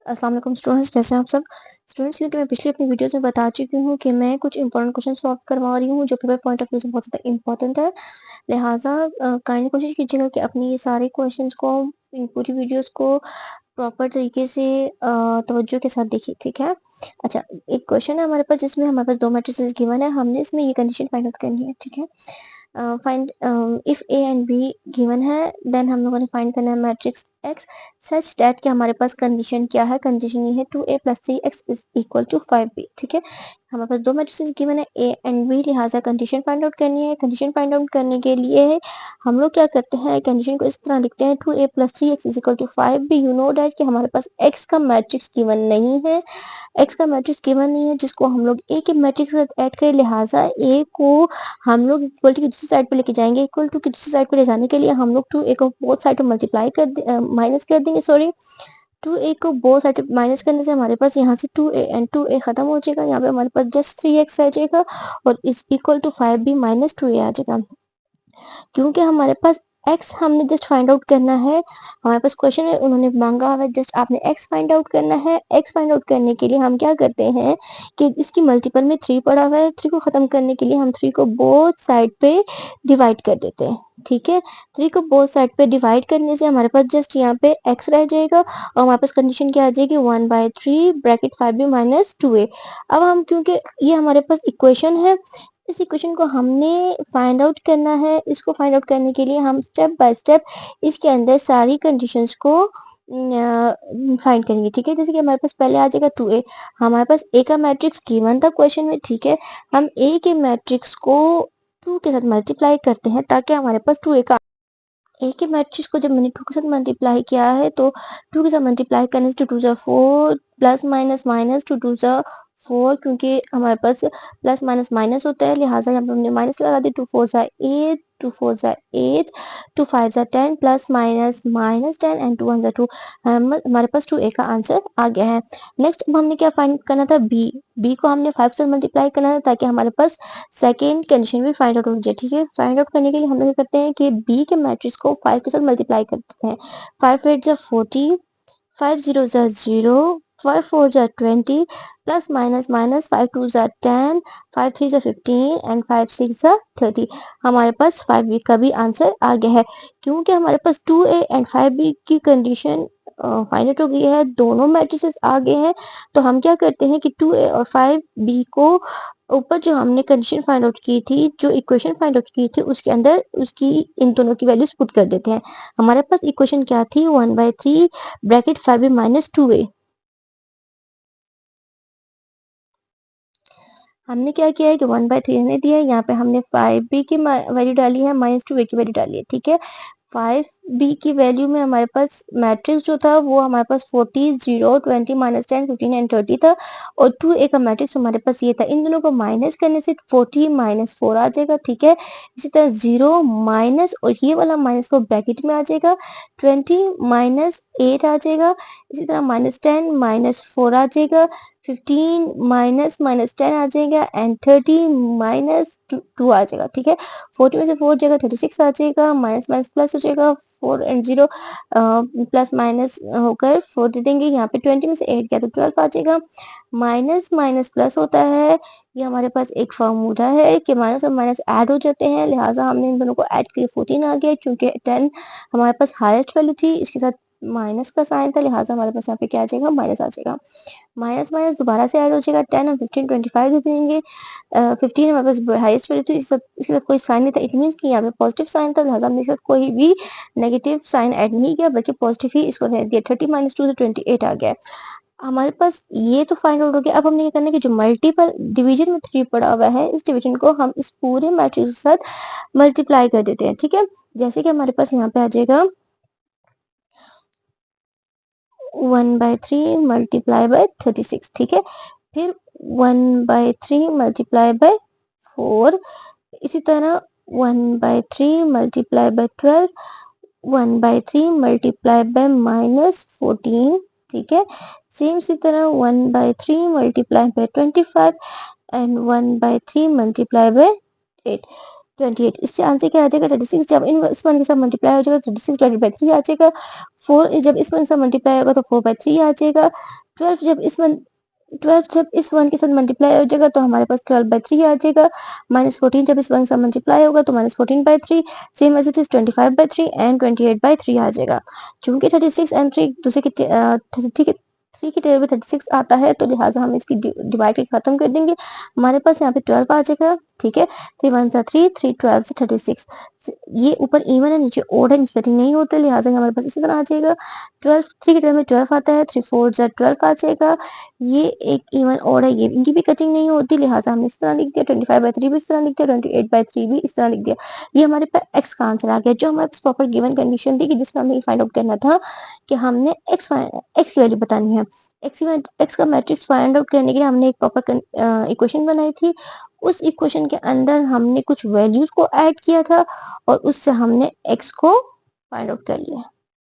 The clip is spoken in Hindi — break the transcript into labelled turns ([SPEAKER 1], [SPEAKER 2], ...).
[SPEAKER 1] अस्सलाम वालेकुम स्टूडेंट्स, कैसे हैं आप सब स्टूडेंट्स। क्योंकि मैं पिछली अपनी वीडियोस में बता चुकी हूँ कि मैं कुछ इंपॉर्टेंट क्वेश्चन सॉल्व करवा रही हूँ जो पेपर पॉइंट ऑफ व्यू से बहुत ज़्यादा इंपॉर्टेंट है। लिहाजा काइंडली कोशिश कीजिएगा कि अपनी ये सारे क्वेश्चंस को, इन पूरी वीडियोस को प्रॉपर तरीके से तवज्जो के साथ देखिए, ठीक है। अच्छा, एक क्वेश्चन है हमारे पास जिसमें हमारे पास दो मैट्रिसेस गिवन है, हमने इसमें ये कंडीशन फाइंड आउट करनी है, ठीक है। Find if A and be given है, देन हम लोगों ने फाइंड करना है मैट्रिक्स एक्स सच दैट कि हमारे पास कंडीशन क्या है। कंडीशन ये है 2a + 3x is equal to 5b, ठीक है। हमारे पास दो मैट्रिसेस गिवन है ए एंड बी, लिहाजा कंडीशन फाइंड आउट करनी है। कंडीशन फाइंड आउट करने के लिए हम लोग क्या करते हैं, कंडीशन को इस तरह लिखते हैं 2a + 3x is equal to 5b। You know that कि हमारे पास x का मैट्रिक्स गिवन नहीं है, एक्स का मैट्रिक्स गिवन नहीं है जिसको हम लोग ए के मैट्रिक्स के साथ ऐड करें। लिहाजा ए को हम लोग इक्वल टू की दूसरी साइड पे लेके जाएंगे। इक्वल टू की दूसरी साइड पे ले जाने के लिए हम लोग 2a को बोथ साइड पे मल्टीप्लाई कर माइनस कर देंगे, सॉरी 2a को बोथ साइड पे माइनस करने से हमारे पास यहाँ से 2a एंड 2a खत्म हो जाएगा। यहाँ पे हमारे पास जस्ट 3x रह जाएगा और इस इक्वल टू 5b - 2a आ जाएगा। क्योंकि हमारे पास x हमने जस्ट फाइंड आउट करना है, हमारे पास क्वेश्चन है, उन्होंने मांगा हुआ है जस्ट आपने x फाइंड आउट करना है। x फाइंड आउट करने के लिए हम क्या करते हैं कि इसकी मल्टीपल में 3 पड़ा हुआ है, 3 को खत्म करने के लिए हम 3 को बोथ साइड पे डिवाइड कर देते हैं, ठीक है। 3 को बोथ साइड पे डिवाइड करने से हमारे पास जस्ट यहाँ पे x रह जाएगा और हमारे पास कंडीशन क्या आ जाएगी 1/3 ब्रैकेट 5b - 2a। अब हम, क्योंकि ये हमारे पास इक्वेशन है, इस इक्वेशन को हमने फाइंड आउट करना है। इसको फाइंड आउट करने के लिए हम स्टेप बाय स्टेप इसके अंदर सारी कंडीशंस को फाइंड करेंगे, ठीक है। जैसे कि हमारे पास पहले आ जाएगा 2a, हमारे पास a का मैट्रिक्स गिवन था क्वेश्चन में, ठीक है। हम a के मैट्रिक्स को 2 के साथ मल्टीप्लाई करते हैं ताकि हमारे पास 2a का, ए के मैट्रिक्स को जब मैंने 2 के साथ मल्टीप्लाई किया है तो 2 के साथ मल्टीप्लाई करने से 2 2 4 प्लस माइनस माइनस 2 2 4, क्योंकि हमारे पास प्लस माइनस माइनस होता है, लिहाजा यहाँ पे हमने माइनस लगा दी। 2 4 8, 2 4 8, 2 5 10 प्लस माइनस माइनस 10 एंड 2 1 2। हमारे पास 2a का आंसर आ गया है। नेक्स्ट अब हमने क्या फाइंड करना था, b को हमने 5 से मल्टीप्लाई करना था ताकि हमारे पास सेकेंड कंडीशन भी फाइंड आउट हो जाए, ठीक है। फाइंड आउट करने के लिए हम लोग क्या करते हैं कि b के मैट्रिक्स को 5 के साथ मल्टीप्लाई करते हैं। 5 8 जा 40, 5 0 जा 0, 5 4 जा 20 प्लस माइनस माइनस 5 2 जा 10, 5 3 जा 15 एंड 5 6 जा 30। हमारे पास 5b का भी आंसर आ गया है। क्योंकि हमारे पास 2a एंड 5b की कंडीशन फाइंड आउट हो गई है, दोनों मैट्रिसेस आ गए हैं, तो हम क्या करते हैं कि 2a और 5b को ऊपर जो हमने कंडीशन फाइंड आउट की थी, जो इक्वेशन फाइंड आउट की थी, उसके अंदर उसकी इन दोनों की वैल्यूज पुट कर देते हैं। हमारे पास इक्वेशन क्या थी, 1/3 ब्रैकेट 5b - 2a। हमने क्या किया है कि 1/3 हमने दिया है, यहाँ पे हमने 5b की वैल्यू डाली है, -2a की वैल्यू डाली है, ठीक है। 5b की वैल्यू में हमारे पास मैट्रिक्स जो था वो हमारे पास 40 0 20 -10 15 एंड 30 था, और 2a का मैट्रिक्स हमारे पास ये था। इन दोनों को माइनस करने से 40 - 4 आ जाएगा, ठीक है। इसी तरह 0 माइनस और ये वाला -4 ब्रैकेट में आ जाएगा, 20 - 8 आ जाएगा, इसी तरह -10 - 4 आ जाएगा, 15 -10 आ जाएगा एंड 30 -2 आ जाएगा, ठीक है। 40 में से 4 जाएगा 36 आ जाएगा, माइनस माइनस प्लस हो जाएगा, 4 एंड 0 प्लस माइनस होकर 4 दे देंगे। यहाँ पे 20 में से 8 गया तो 12 आ जाएगा। माइनस माइनस प्लस होता है, ये हमारे पास एक फार्मूला है कि माइनस और माइनस ऐड हो जाते हैं, लिहाजा हमने इन दोनों को ऐड किया 14 आ गया। क्योंकि 10 हमारे पास हाईएस्ट वैल्यू थी, इसके साथ माइनस का साइन था, लिहाजा हमारे पास यहाँ पे क्या आ जाएगा, माइनस आ जाएगा। माइनस माइनस दोबारा से ऐड हो जाएगा, 10 और 15 25 दे देंगे। 15 हमारे पास हाईएस्ट वैल्यू थी, इसके साथ कोई साइन नहीं था, इट मीन्स कि यहाँ पे पॉजिटिव साइन था, लिहाजा हमने इसके साथ कोई भी नेगेटिव साइन ऐड नहीं किया बल्कि पॉजिटिव ही इसको रह दिया। 30 - 2 से 28 आ गया। हमारे पास ये तो फाइंड आउट हो गया। अब हमने ये करना है कि जो मल्टीपल डिवीजन में 3 पड़ा हुआ है, इस डिवीजन को हम इस पूरे मैट्रिक्स के साथ मल्टीप्लाई कर देते हैं, ठीक है। जैसे कि हमारे पास यहाँ पे आ जाएगा 1/3 मल्टीप्लाई बाय 36, ठीक है। फिर 1/3 मल्टीप्लाई बाय 4, इसी तरह 1/3 मल्टीप्लाई बाय 12, 1/3 मल्टीप्लाई बाय -14, ठीक है। सेम इसी तरह 1/3 multiply by 25 and 1/3 multiply by 8। 28। इससे आंसर क्या आ जाएगा 36। जब इस वन के साथ मल्टीप्लाई हो जाएगा 36 डिवाइडेड बाई 3 आ जाएगा। 4 जब इस वन के साथ मल्टीप्लाई होगा तो 4/3 आ जाएगा। 12 जब इस वन के साथ मल्टीप्लाई हो जाएगा तो हमारे पास 12/3 आ जाएगा। -14 जब इस वन के साथ मल्टीप्लाई होगा तो -14/3। Same as it is 25/3 and 28/3 आ जाएगा। चूंकि 36 एंड 3 दूसरे के 3 की टेबल में 36 आता है तो लिहाजा हम इसकी डिवाइड के खत्म कर देंगे। हमारे पास यहाँ पे 12 आ जाएगा। ठीक है, 3 1 3, 3 12 से 36। ये ऊपर इवन है नीचे ओड है, इनकी कटिंग नहीं होती, लिहाजा हमारे पास इसी तरह आ जाएगा। 12 3 की टेबल में 12 आता है, 3 4 12 आ जाएगा। ये एक इवन ओड है, ये इनकी भी कटिंग नहीं होती, लिहाजा हमने इस तरह लिख दिया। 25/3 भी इस तरह लिख दिया, 28/3 भी इस तरह लिख दिया। ये हमारे पास एक्स का आंसर आ गया, जो हमारे पास प्रॉपर गिवन कंडीशन थी कि जिसमें हमें फाइंड आउट करना था कि हमने एक्स की वैल्यू बतानी है। एक्स का मैट्रिक्स फाइंड आउट करने के लिए हमने एक प्रॉपर इक्वेशन बनाई थी। उस इक्वेशन के अंदर हमने कुछ वैल्यूज को ऐड किया था और उससे हमने एक्स को फाइंड आउट कर लिया।